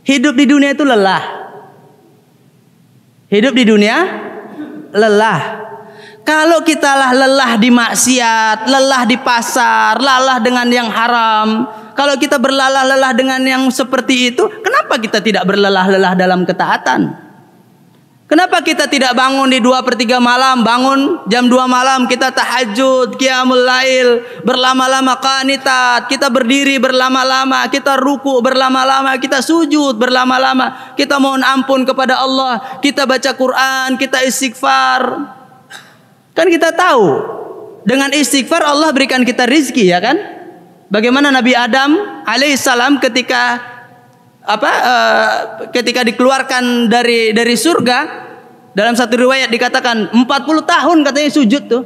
Hidup di dunia itu lelah. Hidup di dunia lelah. Kalau kita lelah di maksiat, lelah di pasar, lelah dengan yang haram, kalau kita berlelah-lelah dengan yang seperti itu, kenapa kita tidak berlelah-lelah dalam ketaatan? Kenapa kita tidak bangun di 2/3 malam, bangun jam 2 malam, kita tahajud, qiyamul lail, berlama-lama qanitat, kita berdiri berlama-lama, kita ruku berlama-lama, kita sujud berlama-lama, kita mohon ampun kepada Allah, kita baca Quran, kita istighfar. Kan kita tahu dengan istighfar Allah berikan kita rizki, ya kan? Bagaimana Nabi Adam alaihissalam ketika ketika dikeluarkan dari surga, dalam satu riwayat dikatakan 40 tahun katanya sujud tuh.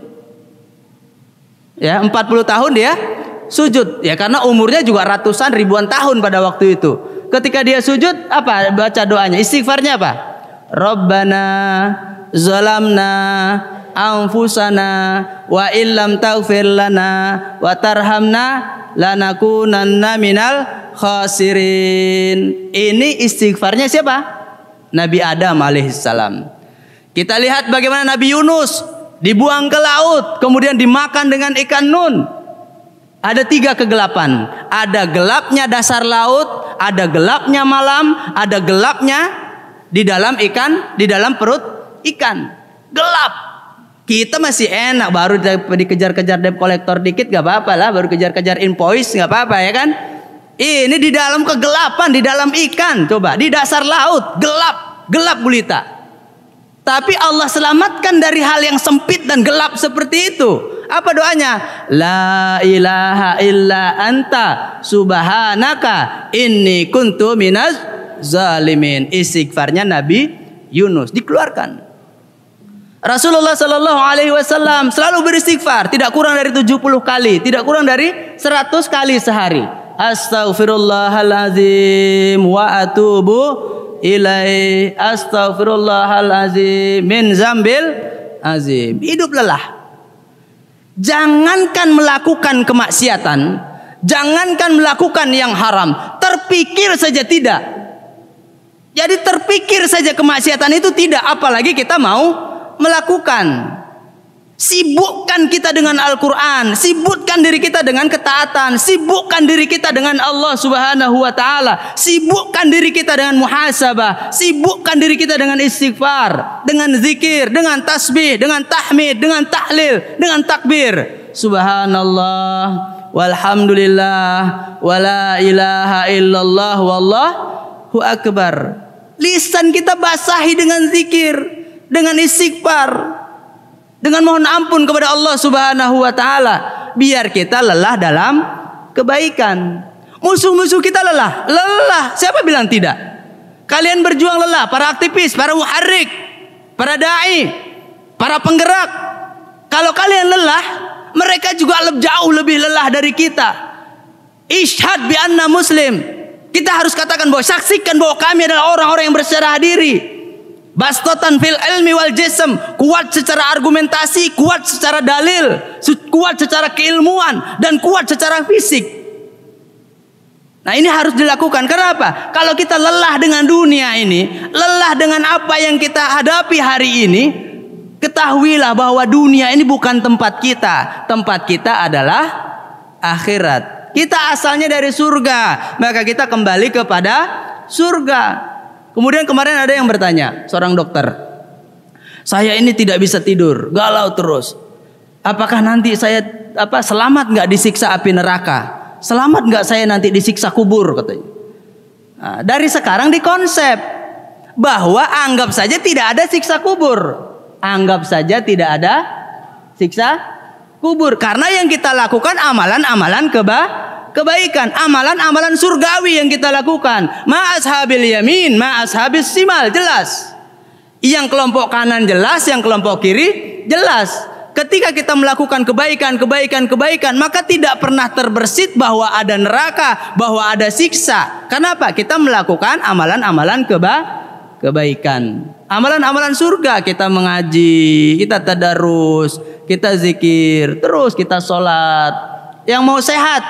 Ya, 40 tahun dia sujud. Ya karena umurnya juga ratusan ribuan tahun pada waktu itu. Ketika dia sujud, apa baca doanya? Istighfarnya apa? Rabbana zalamna anfusana wa illam taghfir lana wa tarhamna lanakunanna minal khasirin. Ini istighfarnya siapa? Nabi Adam alaihissalam. Kita lihat bagaimana Nabi Yunus dibuang ke laut, kemudian dimakan dengan ikan nun. Ada 3 kegelapan. Ada gelapnya dasar laut, ada gelapnya malam, ada gelapnya di dalam ikan, di dalam perut ikan. Gelap. Kita masih enak, baru dikejar-kejar debt collector dikit gak apa-apa lah, baru kejar-kejar invoice gak apa-apa, ya kan? Ini di dalam kegelapan, di dalam ikan, coba di dasar laut gelap, gelap gulita. Tapi Allah selamatkan dari hal yang sempit dan gelap seperti itu. Apa doanya? La ilaha illa anta subhanaka inni kuntu minaz zalimin. Istighfarnya Nabi Yunus dikeluarkan. Rasulullah Sallallahu Alaihi Wasallam selalu beristighfar, tidak kurang dari 70 kali, tidak kurang dari 100 kali sehari. Astaghfirullahalazim wa atubu ilaihi. Astaghfirullahalazim min zambil azim. Hidup lelah. Jangankan melakukan kemaksiatan, jangankan melakukan yang haram, terpikir saja tidak. Jadi terpikir saja kemaksiatan itu tidak, apalagi kita mau melakukan. Sibukkan kita dengan Al-Quran, sibukkan diri kita dengan ketaatan, sibukkan diri kita dengan Allah Subhanahu wa Ta'ala, sibukkan diri kita dengan muhasabah, sibukkan diri kita dengan istighfar, dengan zikir, dengan tasbih, dengan tahmid, dengan tahlil, dengan takbir. Subhanallah walhamdulillah wala ilaha illallah wallahu akbar. Lisan kita basahi dengan zikir, dengan istighfar, dengan mohon ampun kepada Allah Subhanahu wa Ta'ala, biar kita lelah dalam kebaikan. Musuh-musuh kita lelah. Siapa bilang tidak? Kalian berjuang lelah, para aktivis, para muharrik, para dai, para penggerak. Kalau kalian lelah, mereka juga jauh lebih lelah dari kita. Ishhad bi anna muslim. Kita harus katakan bahwa, saksikan bahwa kami adalah orang-orang yang berserah diri. Bastatan fil ilmi wal jism, kuat secara argumentasi, kuat secara dalil, kuat secara keilmuan, dan kuat secara fisik. Nah ini harus dilakukan. Kenapa? Kalau kita lelah dengan dunia ini, lelah dengan apa yang kita hadapi hari ini, ketahuilah bahwa dunia ini bukan tempat kita. Tempat kita adalah akhirat. Kita asalnya dari surga, maka kita kembali kepada surga. Kemudian kemarin ada yang bertanya, seorang dokter, saya ini tidak bisa tidur, galau terus. Apakah nanti saya selamat nggak disiksa api neraka? Selamat nggak saya nanti disiksa kubur, katanya. Nah, dari sekarang dikonsep bahwa anggap saja tidak ada siksa kubur, anggap saja tidak ada siksa kubur, karena yang kita lakukan amalan-amalan kebaikan, amalan-amalan surgawi yang kita lakukan. Ma ashabil yamin, ma ashabis simal, jelas. Yang kelompok kanan jelas, yang kelompok kiri jelas. Ketika kita melakukan kebaikan, maka tidak pernah terbersit bahwa ada neraka, bahwa ada siksa. Kenapa? Kita melakukan amalan-amalan kebaikan. Amalan-amalan surga, kita mengaji, kita tadarus, kita zikir, terus kita sholat. Yang mau sehat,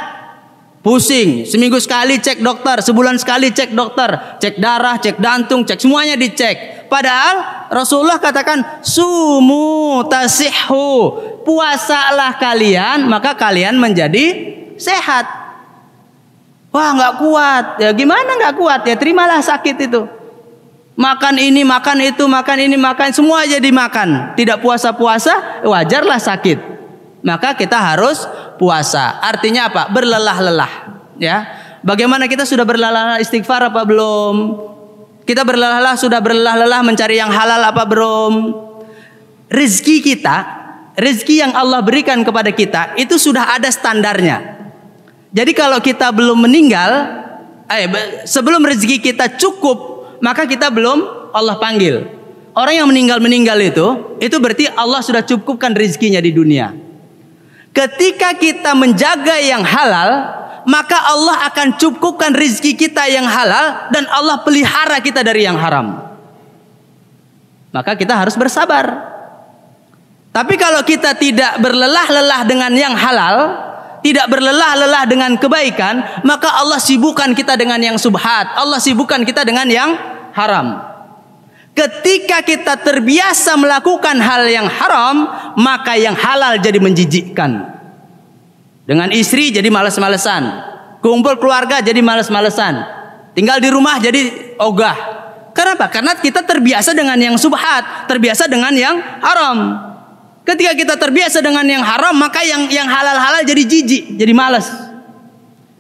Pusing, seminggu sekali cek dokter, sebulan sekali cek dokter, cek darah, cek jantung, cek semuanya dicek. Padahal Rasulullah katakan sumu tasihhu, puasalah kalian maka kalian menjadi sehat. Wah nggak kuat, ya gimana nggak kuat? Ya terimalah sakit itu. Makan ini, makan itu, makan ini, makan semua jadi makan. Tidak puasa-puasa, wajarlah sakit. Maka kita harus puasa. Artinya apa? Berlelah-lelah. Ya. Bagaimana kita sudah berlelah-lelah istighfar apa belum? Kita berlelah-lelah sudah berlelah-lelah mencari yang halal apa belum? Rezeki kita, rezeki yang Allah berikan kepada kita itu sudah ada standarnya. Jadi kalau kita belum meninggal, sebelum rezeki kita cukup, maka kita belum Allah panggil. Orang yang meninggal itu berarti Allah sudah cukupkan rezekinya di dunia. Ketika kita menjaga yang halal, maka Allah akan cukupkan rezeki kita yang halal dan Allah pelihara kita dari yang haram. Maka kita harus bersabar. Tapi kalau kita tidak berlelah-lelah dengan yang halal, tidak berlelah-lelah dengan kebaikan, maka Allah sibukkan kita dengan yang subhat. Allah sibukkan kita dengan yang haram. Ketika kita terbiasa melakukan hal yang haram, maka yang halal jadi menjijikkan. Dengan istri jadi malas-malesan, kumpul keluarga jadi malas-malesan, tinggal di rumah jadi ogah. Kenapa? Karena kita terbiasa dengan yang subhat, terbiasa dengan yang haram. Ketika kita terbiasa dengan yang haram, maka yang halal-halal jadi jijik, jadi malas.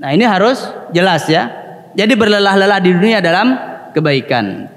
Nah ini harus jelas ya. Jadi berlelah-lelah di dunia dalam kebaikan.